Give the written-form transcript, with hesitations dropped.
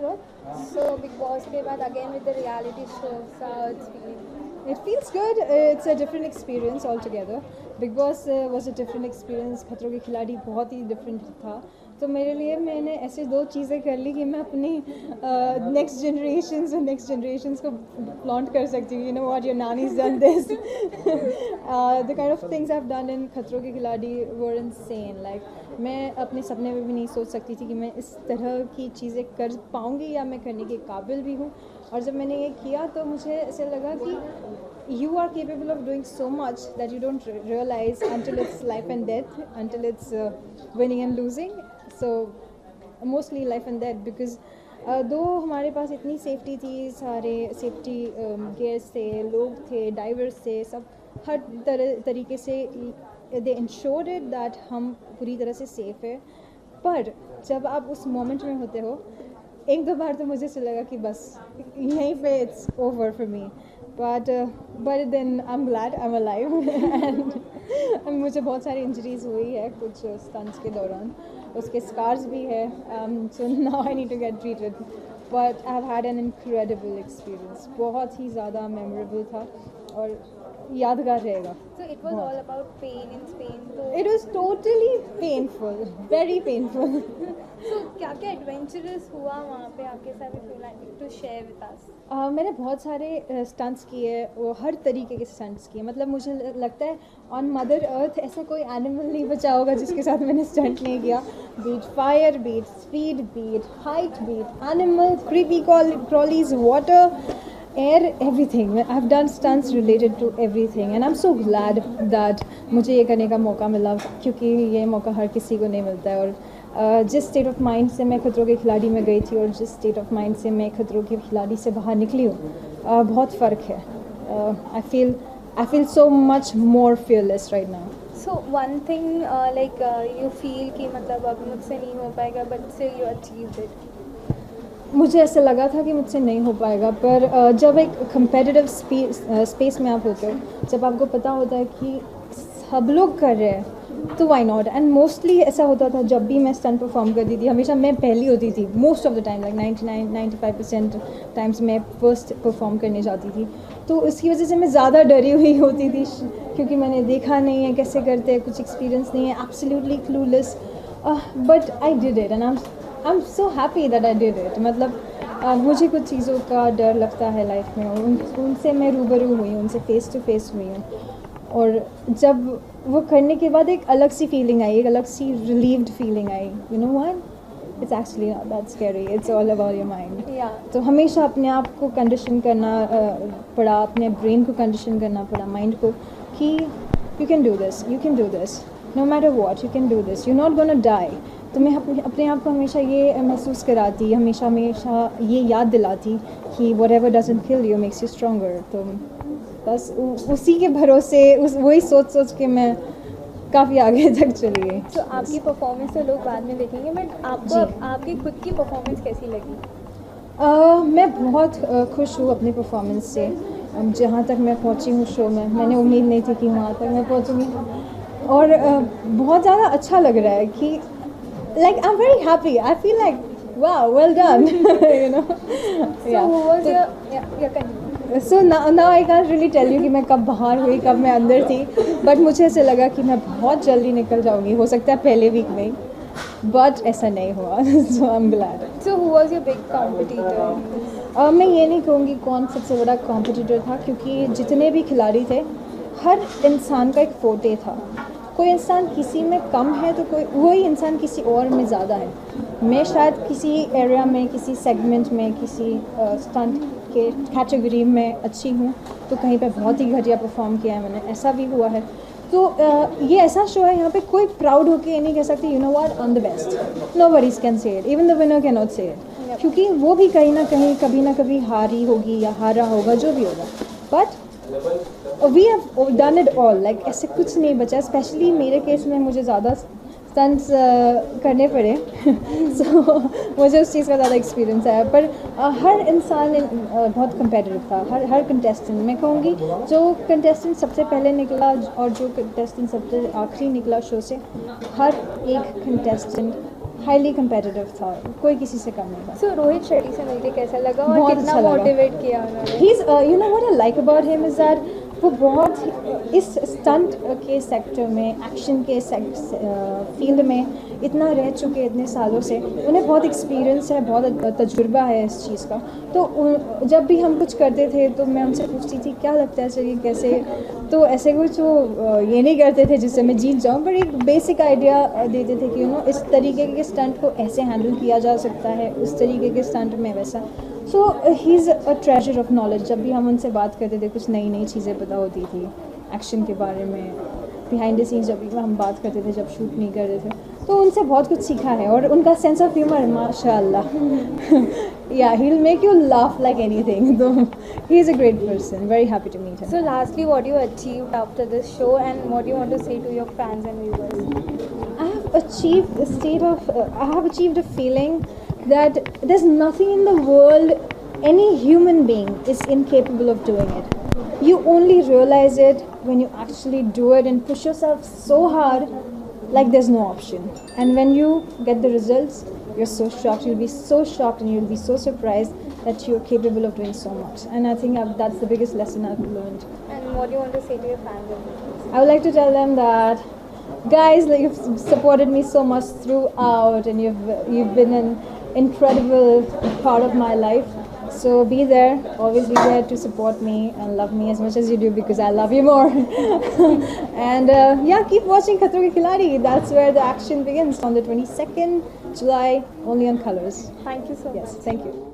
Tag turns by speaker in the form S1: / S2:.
S1: Afterall. So Big Boss के बाद again with the reality show, so how it's feeling?
S2: It feels good. It's a different experience altogether. Big Boss was a different experience. खतरों के खिलाड़ी बहुत ही different था. तो मेरे लिए मैंने ऐसे दो चीज़ें कर ली कि मैं अपनी next generations को flaunt कर सकती हूँ. You know what, your nanny's done this. The kind of things I've done in खतरों के खिलाड़ी were insane. Like मैं अपने सपने में भी नहीं सोच सकती थी कि मैं इस तरह की चीज़ें कर पाऊँगी या मैं करने के काबिल भी हूँ. और जब मैंने ये किया तो मुझे ऐसे लगा कि you are capable of doing so much that you don't realize until it's life and death, until it's winning and losing. So mostly life and death, because दो हमारे पास इतनी सेफ्टी थी, सारे सेफ्टी गेयर्स थे, लोग थे, डाइवर्स थे, सब हर तरीके से they ensured it that हम पूरी तरह से सेफ है. पर जब आप उस मोमेंट में होते हो, एक दो बार तो मुझे ऐसा लगा कि बस यहीं पे it's over for me. But then I'm glad I'm alive and मुझे बहुत सारी इंजरीज हुई है कुछ स्टंट्स के दौरान, उसके स्कार्स भी है. So now I need to get treated. But I've had an incredible experience. बहुत ही ज़्यादा memorable था और यादगार रहेगा.
S1: So it was all about pain in Spain. So
S2: It was totally painful, very painful.
S1: so क्या adventurous हुआ वहाँ पे आपके साथ? If you like to share with us.
S2: मैंने बहुत सारे स्टंट्स किए, वो हर तरीके के स्टंट्स किए. मतलब मुझे लगता है ऑन मदर अर्थ ऐसा कोई एनिमल नहीं बचा होगा जिसके साथ मैंने स्टंट नहीं किया. Beat fire, beat speed, beat height, beat animal, creepy crawlies, water, air, everything. I've done stunts related to everything and I'm so glad that मुझे ये करने का मौका मिला, क्योंकि ये मौका हर किसी को नहीं मिलता है. और जिस स्टेट ऑफ माइंड से मैं खतरों के खिलाड़ी में गई थी और जिस स्टेट ऑफ माइंड से मैं खतरों के खिलाड़ी से बाहर निकली हूँ, बहुत फ़र्क है. I feel so much more fearless right now.
S1: So one thing like you feel कि मतलब अब मुझसे नहीं हो पाएगा, but still you achieved it.
S2: मुझे ऐसा लगा था कि मुझसे नहीं हो पाएगा, पर जब एक कंपेटिटिव स्पेस में आप होते हो, जब आपको पता होता है कि सब लोग कर रहे हैं, तो वाई नॉट. एंड मोस्टली ऐसा होता था जब भी मैं स्टंट परफॉर्म करती थी, हमेशा मैं पहली होती थी. Most of the time, like 99-95% times मैं फर्स्ट परफॉर्म करने जाती थी. तो इसकी वजह से मैं ज़्यादा डरी हुई होती थी, क्योंकि मैंने देखा नहीं है कैसे करते हैं, कुछ एक्सपीरियंस नहीं है, absolutely clueless. But I did it and I'm so happy that I did it. मतलब मुझे कुछ चीज़ों का डर लगता है लाइफ में, और उनसे मैं रूबरू हुई हूँ, उनसे फेस टू फेस हुई हूँ. और जब वो करने के बाद एक अलग सी फीलिंग आई, एक अलग सी रिलीव्ड फीलिंग आई. You know what? It's actually not that scary. It's all about your mind.
S1: Yeah.
S2: तो हमेशा अपने आप को कंडीशन करना पड़ा, अपने ब्रेन को कंडीशन करना पड़ा, माइंड को, कि you can do this, no matter what, you can do this, you're not gonna die. तो मैं अपने आप को हमेशा ये महसूस कराती, हमेशा ये याद दिलाती कि whatever doesn't kill you makes you stronger. तो बस उसी के भरोसे वही सोच के मैं काफ़ी आगे तक चली गई.
S1: तो आपकी परफॉर्मेंस तो लोग बाद में देखेंगे, बट आपको आपकी खुद की परफॉर्मेंस कैसी लगी?
S2: मैं बहुत खुश हूँ अपनी परफॉर्मेंस से. जहाँ तक मैं पहुँची हूँ शो में, मैंने उम्मीद नहीं थी कि वहाँ तक मैं पहुँचूँगी, और बहुत ज़्यादा अच्छा लग रहा है कि like I'm very happy. I feel like wow, well done. You know.
S1: So who was your continue.
S2: So now I can't really tell you कि मैं कब बाहर हुई, कब मैं अंदर थी, but मुझे ऐसे लगा कि मैं बहुत जल्दी निकल जाऊँगी, हो सकता है पहले वीक में, but ऐसा नहीं हुआ. So I'm glad.
S1: So who was your big competitor?
S2: मैं ये नहीं कहूँगी कौन सबसे बड़ा कॉम्पिटिटर था, क्योंकि जितने भी खिलाड़ी थे, हर इंसान का एक फोटे था. कोई इंसान किसी में कम है तो वही इंसान किसी और में ज़्यादा है. मैं शायद किसी एरिया में, किसी सेगमेंट में, किसी स्टंट के कैटेगरी में अच्छी हूँ, तो कहीं पे बहुत ही घटिया परफॉर्म किया है मैंने, ऐसा भी हुआ है. तो ये ऐसा शो है, यहाँ पे कोई प्राउड होके ये नहीं कह सकती you know what, I am the best. Nobody's can say it, even the winner can not से इट, क्योंकि वो भी कहीं ना कहीं कभी ना कभी हारी होगी या हारा होगा, जो भी होगा. But we have done it all. Like ऐसे कुछ नहीं बचा. स्पेशली मेरे केस में मुझे ज़्यादा स्टंट्स करने पड़े. सो मुझे उस चीज़ का ज़्यादा एक्सपीरियंस आया. पर हर इंसान बहुत कंपेटिटिव था, हर कंटेस्टेंट. मैं कहूँगी जो कंटेस्टेंट सबसे पहले निकला और जो कंटेस्टेंट सबसे आखिरी निकला शो से, हर एक कंटेस्टेंट हाईली कंपेटिटिव था, कोई किसी से कम नहीं था.
S1: सो रोहित शेट्टी से मिलके कैसा लगा और
S2: बहुत
S1: कितना
S2: अच्छा लगा.
S1: मोटिवेट किया उन्होंने?
S2: He's, you know what I like about him is that वो बहुत इस स्टंट के सेक्टर में, एक्शन के फील्ड में इतना रह चुके इतने सालों से, उन्हें बहुत एक्सपीरियंस है, बहुत तजुर्बा है इस चीज़ का. तो जब भी हम कुछ करते थे तो मैं उनसे पूछती थी क्या लगता है चलिए कैसे, तो ऐसे कुछ वो ये नहीं करते थे जिससे मैं जीत जाऊँ, पर एक बेसिक आइडिया देते थे कि यू नो इस तरीके के स्टंट को ऐसे हैंडल किया जा सकता है, उस तरीके के स्टंट में वैसा. So he is a treasure of knowledge. जब भी हम उनसे बात करते थे कुछ नई नई चीज़ें पता होती थी एक्शन के बारे में, बिहाइंड द सीन्स जब भी हम बात करते थे जब शूट नहीं करते थे, तो उनसे बहुत कुछ सीखा है. और उनका सेंस ऑफ ह्यूमर माशाल्लाह, yeah he will make you laugh like anything. तो he is a great person, very happy to meet him.
S1: So lastly, what you achieved after this show and what you want to say to your fans and viewers?
S2: I have achieved a state of, I have achieved a feeling that there's nothing in the world any human being is incapable of doing it. You only realize it when you actually do it and push yourself so hard, like there's no option. And when you get the results, you're so shocked. You'll be so shocked and you'll be so surprised that you're capable of doing so much. And I think that's the biggest lesson I've learned.
S1: And what do you want to say to your fans and viewers?
S2: I would like to tell them that, guys, like, you've supported me so much throughout, and you've been an incredible part of my life. So be there, always be there to support me and love me as much as you do, because I love you more. And yeah, keep watching Khatron Ke Khiladi. That's where the action begins on the 22nd July, only on Colors.
S1: Thank you so much.
S2: Yes, thank you.